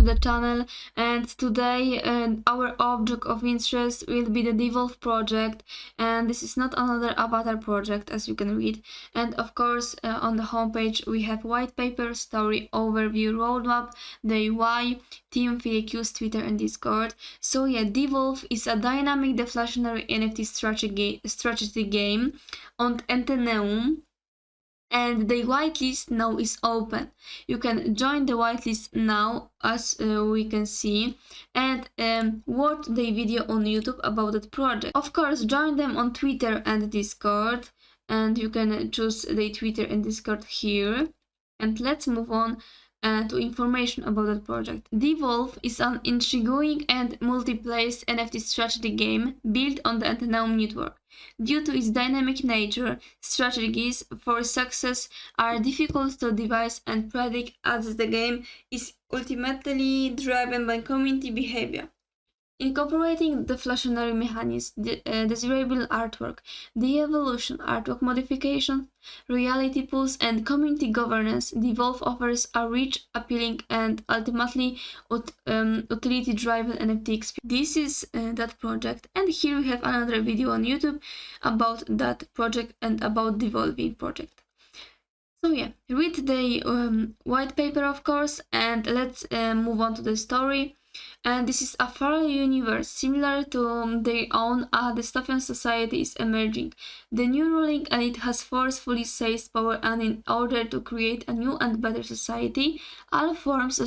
the channel, and today our object of interest will be the Devolve project, and this is not another avatar project, as you can read. And of course on the homepage we have white paper, story, overview, roadmap, the UI, team, FAQs, Twitter and Discord. So yeah, Devolve is a dynamic deflationary NFT strategy game on Atheneum, and the whitelist now is open. You can join the whitelist now, as we can see, and watch the video on YouTube about that project. Of course, join them on Twitter and Discord, and you can choose the Twitter and Discord here. And let's move on to information about that project. Devolve is an intriguing and multi-place NFT strategy game built on the Atheneum network. Due to its dynamic nature, strategies for success are difficult to devise and predict, as the game is ultimately driven by community behavior. Incorporating deflationary mechanisms, desirable artwork, de-evolution, artwork modification, reality pools, and community governance, Devolve offers a rich, appealing, and ultimately utility-driven NFT experience. This is that project, and here we have another video on YouTube about that project and about Devolving project. So yeah, read the white paper, of course, and let's move on to the story. And this is a parallel universe similar to their own. A dystopian society is emerging. The new ruling elite has forcefully seized power, and in order to create a new and better society, all forms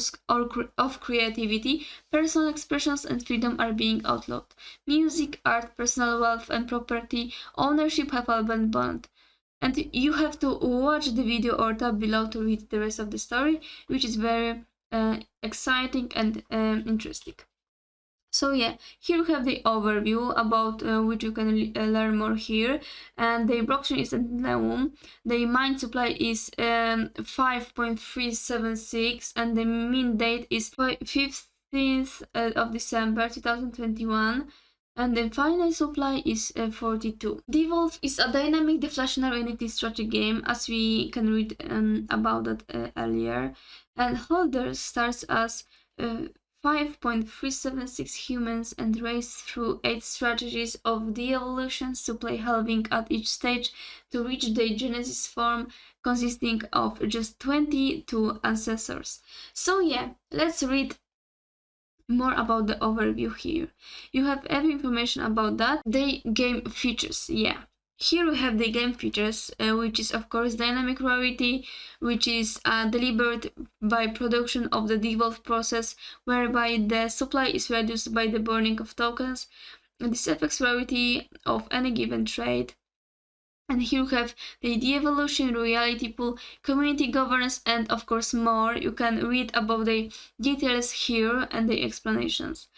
of creativity, personal expressions and freedom are being outlawed. Music, art, personal wealth and property ownership have all been banned. And you have to watch the video or tab below to read the rest of the story, which is very exciting and interesting. So yeah, here we have the overview about which you can learn more here. And the blockchain is Atheneum. The mine supply is 5.376 and the mint date is 15th of December 2021. And the final supply is 42. Devolve is a dynamic deflationary NFT strategy game, as we can read about that earlier. And holders starts as 5.376 humans and race through 8 strategies of de-evolutions to play halving at each stage to reach the genesis form, consisting of just 22 ancestors. So yeah, let's read more about the overview here. You have every information about that. The game features, yeah. Here we have the game features, which is of course dynamic rarity, which is delivered by production of the Devolve process, whereby the supply is reduced by the burning of tokens. And this affects rarity of any given trade. And here you have the de-evolution, reality pool, community governance, and of course more. You can read about the details here and the explanations.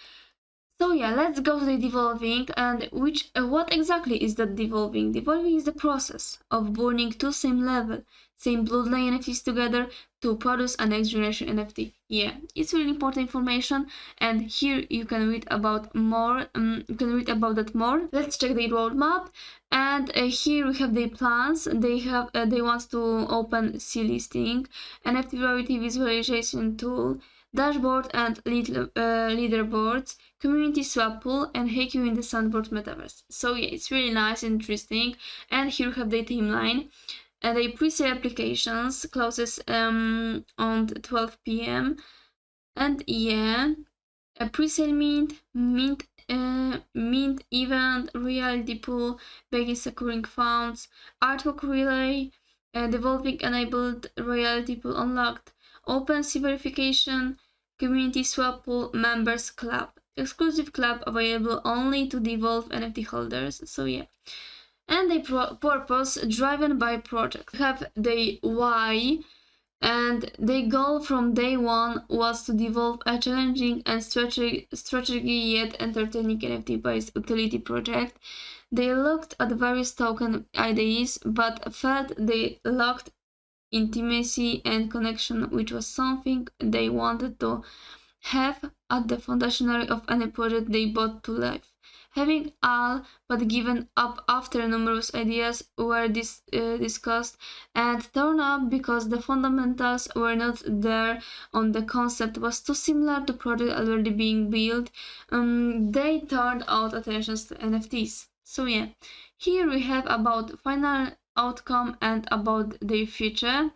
So yeah, let's go to the devolving. And what exactly is that devolving? Devolving is the process of burning two same level, same bloodline NFTs together to produce a next generation NFT. Yeah, it's really important information, and here you can read about more. You can read about that more. Let's check the roadmap, and here we have the plans. They want to open C listing, NFT rarity visualization tool, dashboard and leaderboards, community swap pool, and Heiku in the Sandboard metaverse. So yeah, it's really nice and interesting. And here we have the timeline. The pre-sale applications closes on 12 p.m. And yeah, a pre-sale mint event, reality pool, begin securing funds, artwork relay, devolving enabled, reality pool unlocked, OpenSea verification, community swap pool, members club, exclusive club available only to Devolve NFT holders. So yeah. And the purpose driven by project. We have the why, and the goal from day one was to develop a challenging and strategic yet entertaining NFT based utility project. They looked at various token ideas but felt they lacked intimacy and connection, which was something they wanted to have at the foundation of any project they brought to life. having all but given up after numerous ideas were discussed and torn up because the fundamentals were not there on the concept was too similar to project already being built. They turned out attentions to NFTs. So yeah, here we have about final outcome and about their future.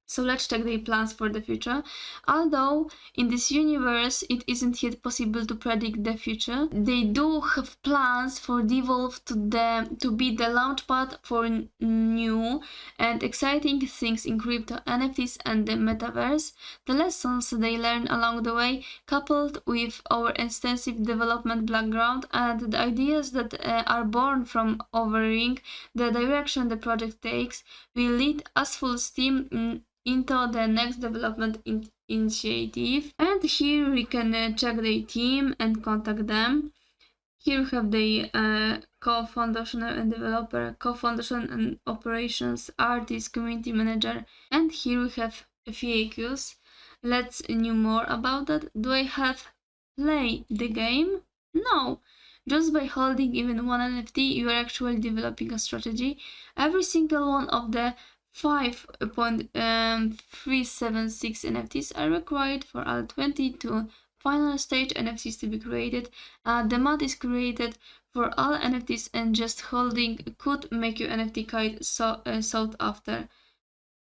So let's check their plans for the future. Although in this universe it isn't yet possible to predict the future, they do have plans for Devolve to be the launchpad for new and exciting things in crypto, NFTs and the metaverse. The lessons they learn along the way, coupled with our extensive development background and the ideas that are born from overseeing the direction the project takes, will lead us full steam into the next development initiative. And here we can check the team and contact them. Here we have the co-foundation and developer, co-foundation and operations, artist, community manager, and here we have FAQs. Let's know more about that. Do I have play the game? No. Just by holding even one NFT, you are actually developing a strategy. Every single one of the 5.376 NFTs are required for all 22 final stage NFTs to be created. The mod is created for all NFTs and just holding could make your NFT quite sought after.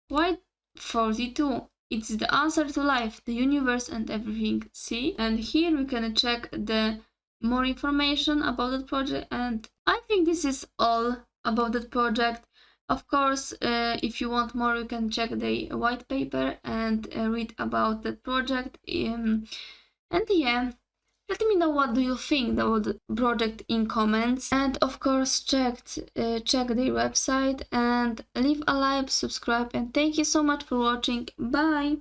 Why 42? It's the answer to life, the universe and everything. See? And here we can check the more information about that project, and I think this is all about that project. Of course, if you want more, you can check the white paper and read about the project. And yeah, let me know what do you think about the project in comments. And of course, check their website and leave a like, subscribe, and thank you so much for watching. Bye!